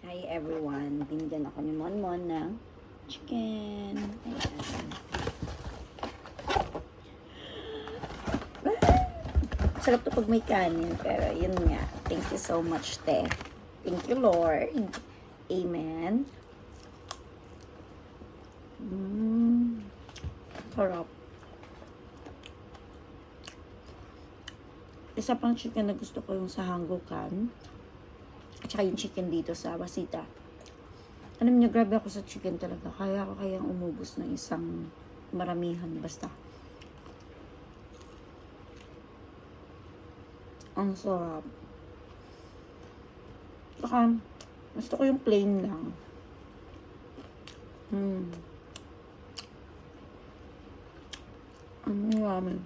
Hi everyone, binigyan ako ni Monmon ng chicken. Ayan. Sarap to pag may kanin, pero yun nga. Thank you so much, te. Thank you, Lord. Amen. Sarap. Isa pang chicken na gusto ko yung sa Hanggukan. At saka yung chicken dito sa Wasita. Alam niyo, grabe ako sa chicken talaga. Kaya ako kayang umubos ng isang maramihan. Basta. Ang sarap. Saka, gusto ko yung plain lang. Ang ramen.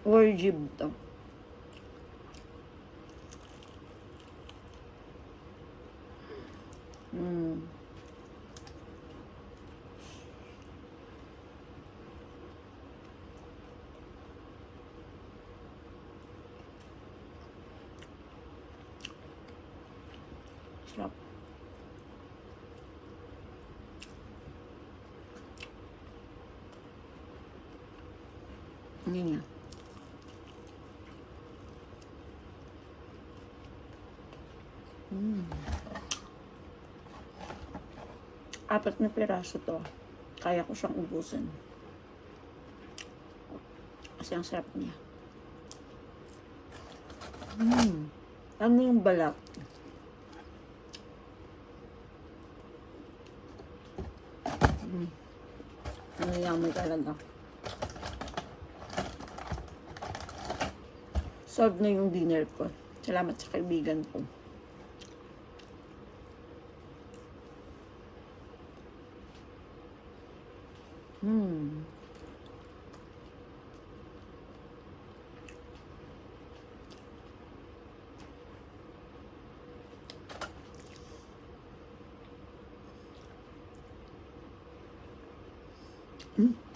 Wajib to. Sarap. Hindi nga. Apat na piraso to. Kaya ko siyang ubusin. Kasi ang sarap niya. Ano yung balat? Ano yummy talaga. Solve na yung dinner ko. Salamat sa kaibigan ko.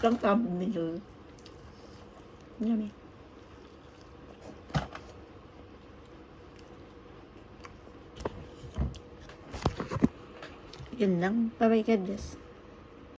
Lang tabo nila. Yummy. Yun lang. Bye-bye, God bless.